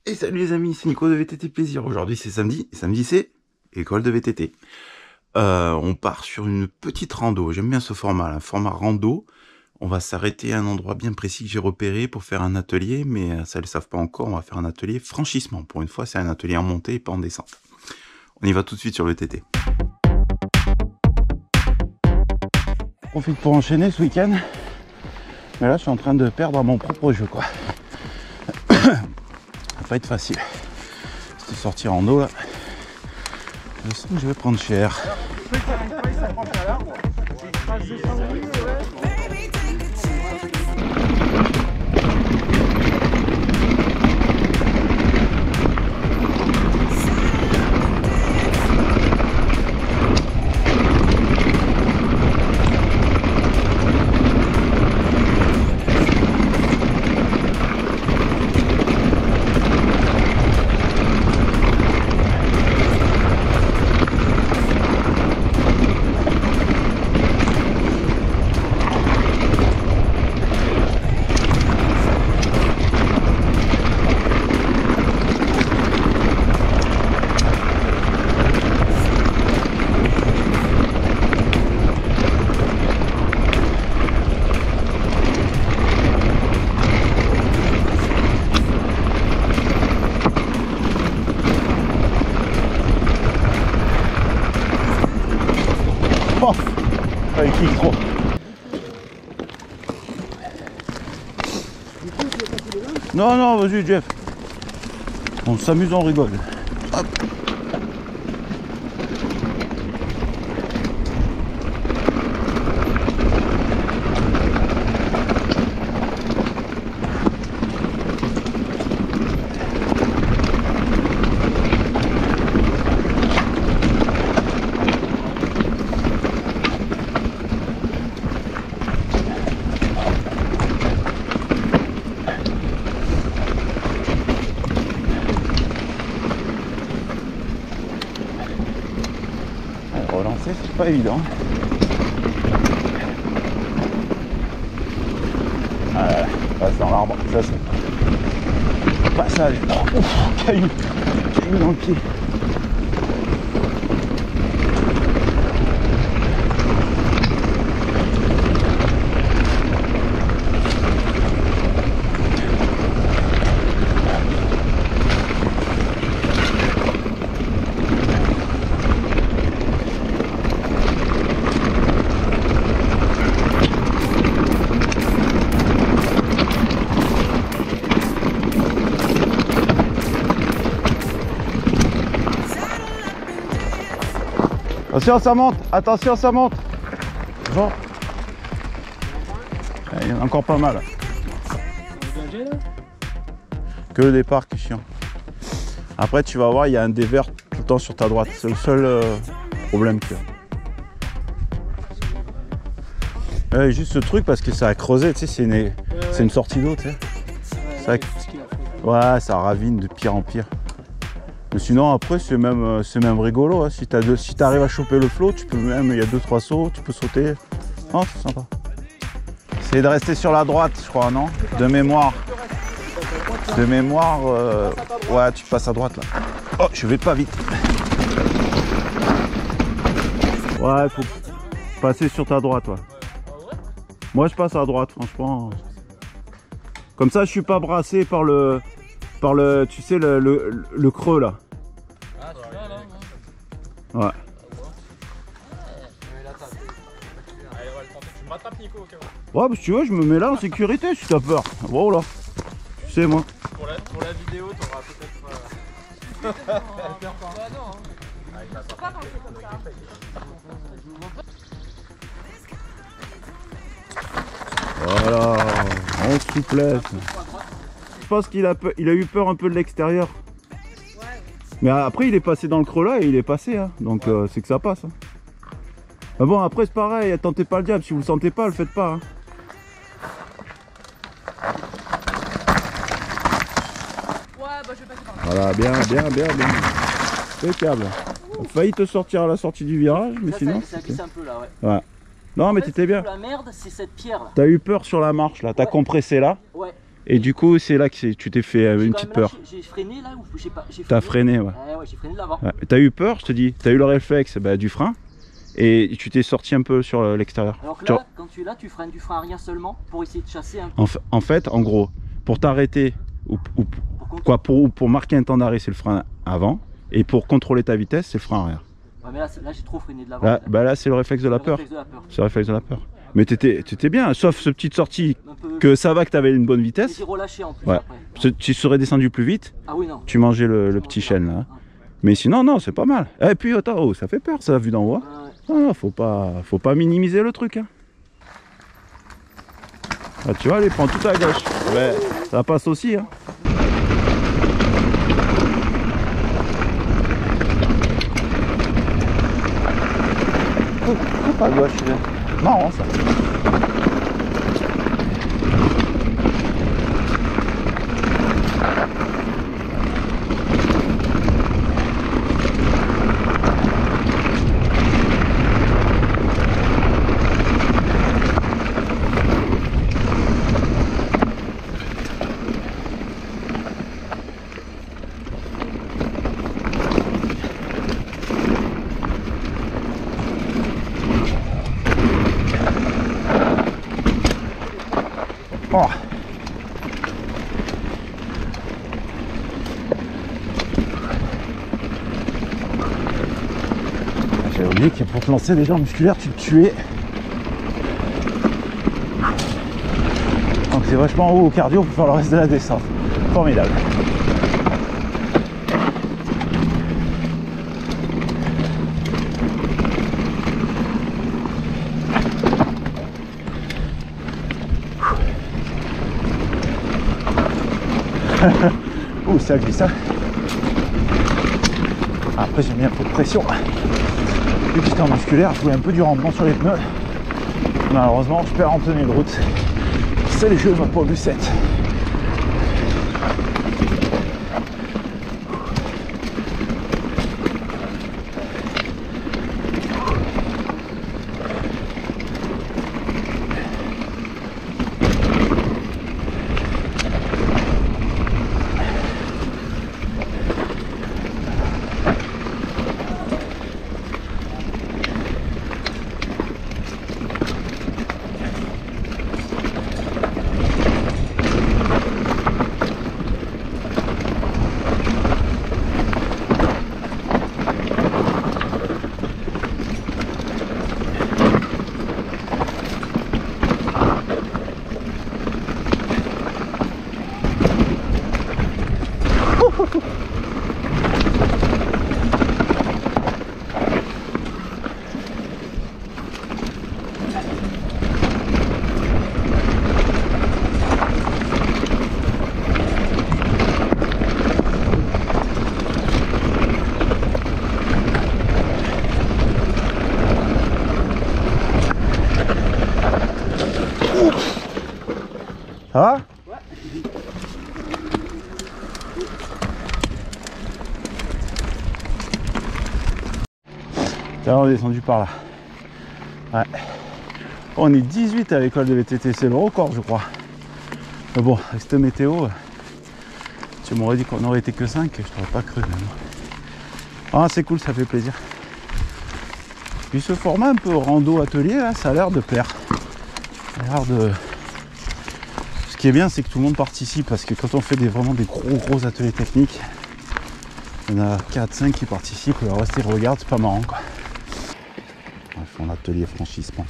Et salut les amis, c'est Nico de VTT Plaisir. Aujourd'hui c'est samedi, et samedi c'est école de VTT. On part sur une petite rando, j'aime bien ce format, un format rando. On va s'arrêter à un endroit bien précis que j'ai repéré pour faire un atelier, mais ça ne le savent pas encore, on va faire un atelier franchissement. Pour une fois c'est un atelier en montée et pas en descente. On y va tout de suite sur le VTT. Je profite pour enchaîner ce week-end, mais là je suis en train de perdre mon propre jeu quoi. Ça va pas être facile. C'était sortir en eau là. Je sens que je vais prendre cher. Oh, il kick trop. Non, non, vas-y Jeff. On s'amuse, on rigole. Hop. Relancer, c'est pas évident. Ah là là, passe dans l'arbre, ça c'est pas ça. Oh, caillou dans le pied. Attention, ça monte, attention, ça monte. Bon. Il y en a encore pas mal. Que le départ qui est chiant. Après, tu vas voir, il y a un dévers tout le temps sur ta droite. C'est le seul problème qu'il y a. Juste ce truc parce que ça a creusé, tu sais, c'est une sortie d'eau, tu sais. Ouais, ça ravine de pire en pire. Mais sinon après c'est même rigolo hein. Si tu arrives à choper le flot, tu peux même, il y a 2-3 sauts, tu peux sauter. Oh, c'est sympa. Essayez de rester sur la droite je crois, non? De mémoire. Ouais, tu passes à droite là. Oh, je vais pas vite. Ouais, faut passer sur ta droite, ouais. Moi je passe à droite franchement. Comme ça je suis pas brassé par le tu sais le creux là. Ah, tu vois là? Ouais. Tu m'attrapes Nico au cas où. Ouais, bah, si tu veux, je me mets là en sécurité si t'as peur. Bon là. Tu sais moi. Pour la vidéo, t'auras peut-être. Voilà, en souplesse. Je pense qu'il a eu peur un peu de l'extérieur. Mais après il est passé dans le creux là et il est passé hein. Donc c'est que ça passe hein. Mais bon après c'est pareil, tentez pas le diable, si vous le sentez pas, le faites pas hein. Ouais bah je vais passer par là. Voilà, bien. Impeccable. On a failli te sortir à la sortie du virage, mais ça, sinon. Ça glisse un peu là, ouais. Non, mais t'étais bien. La merde, c'est cette pierre là. T'as eu peur sur la marche là, t'as compressé là. Ouais. Et du coup, c'est là que tu t'es fait une petite peur. J'ai freiné là ou j'ai pas? T'as freiné, ouais. Ouais, j'ai freiné de l'avant. Ouais. T'as eu peur, je te dis. T'as eu le réflexe du frein et tu t'es sorti un peu sur l'extérieur. Alors que là, quand tu es là, tu freines du frein arrière seulement pour essayer de chasser un peu. En fait, en gros, pour t'arrêter pour marquer un temps d'arrêt, c'est le frein avant. Et pour contrôler ta vitesse, c'est le frein arrière. Ouais, mais là j'ai trop freiné de l'avant. Là, c'est le réflexe de la peur. C'est le réflexe de la peur. Mais t'étais bien, sauf cette petite sortie que ça va que t'avais une bonne vitesse. J'ai relâché en plus. Ouais. Après. Tu serais descendu plus vite. Ah oui, non. Tu mangeais le petit chêne là. Mais sinon, non, c'est pas mal. Et puis, attends, ça fait peur ça, vu d'en haut. Non, faut pas minimiser le truc. Hein. Ah, tu vois, il prend tout à gauche. Ouais, ça passe aussi. Hein. Tout à gauche. Marrant ça. Oh. J'avais oublié que pour te lancer des jambes musculaires, tu te tuais. Donc c'est vachement haut au cardio pour faire le reste de la descente. Formidable. Ouh, ça glisse ça. Après j'ai mis un peu de pression. Vu que j'étais en musculaire, je voulais un peu du rendement sur les pneus. Malheureusement, je perds en tenue de route. C'est les jeux de ma pauvre Lucette. Ça va? Ouais. Tiens, on est descendu par là. Ouais. On est 18 à l'école de VTT, c'est le record je crois. Mais bon, avec cette météo, tu m'aurais dit qu'on aurait été que 5, je t'aurais pas cru même. Ah c'est cool, ça fait plaisir. Puis ce format un peu rando atelier là, ça a l'air de plaire. Ça a l'air de... Ce qui est bien, c'est que tout le monde participe parce que quand on fait vraiment des gros ateliers techniques, il y en a 4-5 qui participent, le reste ils regardent, c'est pas marrant quoi. Ils font l'atelier franchissement.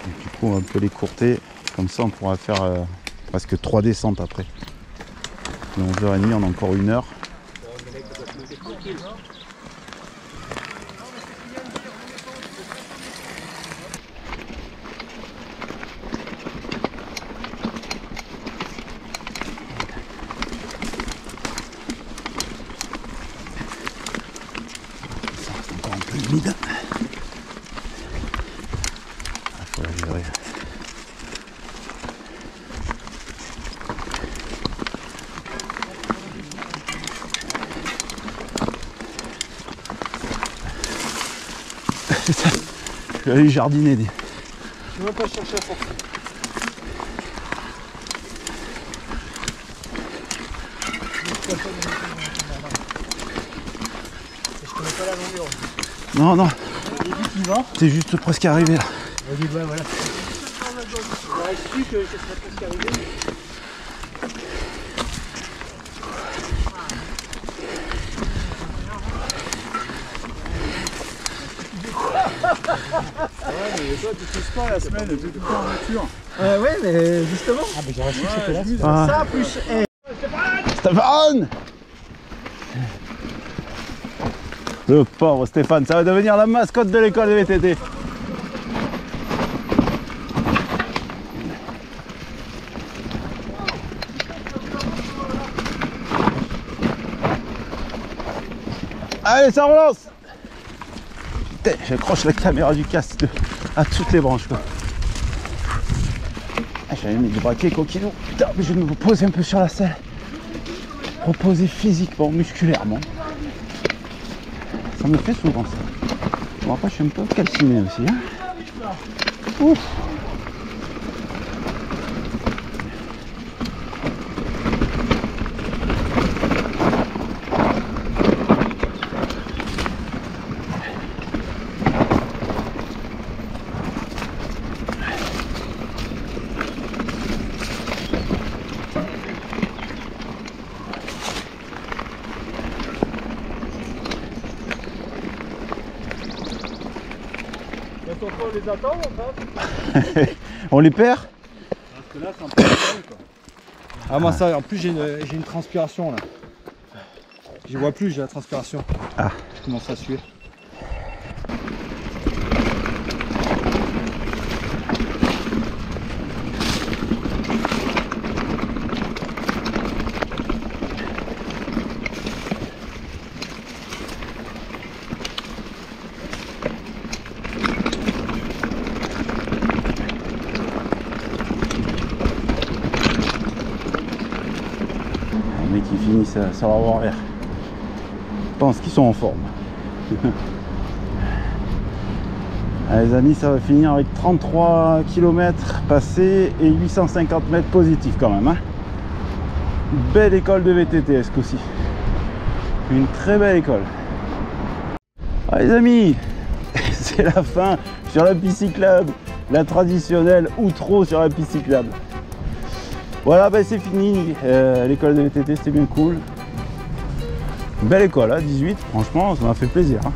Et du coup, on va un peu les courter, comme ça on pourra faire presque 3 descentes après. À 11h30, on a encore 1 heure. Humide. Il faut la livrer. Je vais aller jardiner. Je ne vais pas chercher à sortir. Je connais pas la longueur. Non, non. T'es juste presque arrivé là. Vas-y, ouais, voilà. J'aurais su que je serais presque arrivé. Ouais, mais toi tu pousses pas la semaine, t'es tout le temps en voiture. Ouais, mais justement. Ah, mais j'aurais su que c'était là. Ça, plus. Stéphane! Le pauvre Stéphane, ça va devenir la mascotte de l'école de VTT. Allez, ça relance! Putain, j'accroche la caméra du casque à toutes les branches quoi. Ah, j'avais mis du braquet coquinou. Putain, mais je vais me poser un peu sur la selle. Reposer physiquement, musculairement. Ça me fait souvent ça. Bon après je suis un peu calciné aussi. Hein. Ouf. On les attend ou pas? On les perd? Parce que là c'est un peu quoi. Ah moi ça, en plus j'ai une transpiration là. Je vois plus, j'ai la transpiration. Ah. Je commence à suer. Les mecs qui finissent sur l'avant-arrière. Je pense qu'ils sont en forme. Allez, les amis, ça va finir avec 33 km passés et 850 mètres positifs quand même. Hein. Belle école de VTT ce coup-ci. Une très belle école. Allez les amis, c'est la fin sur la piste cyclable. La traditionnelle outro sur la piste cyclable. Voilà, ben c'est fini. L'école de VTT, c'était bien cool. Belle école, hein, 18. Franchement, ça m'a fait plaisir. Hein.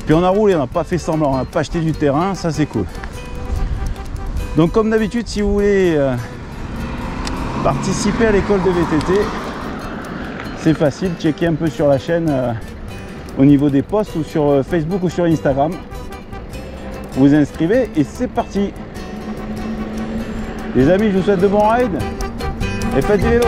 Puis on a roulé, on n'a pas fait semblant, on n'a pas acheté du terrain, ça c'est cool. Donc comme d'habitude, si vous voulez participer à l'école de VTT, c'est facile, checker un peu sur la chaîne au niveau des posts ou sur Facebook ou sur Instagram. Vous inscrivez et c'est parti. Les amis, je vous souhaite de bons rides et faites du vélo.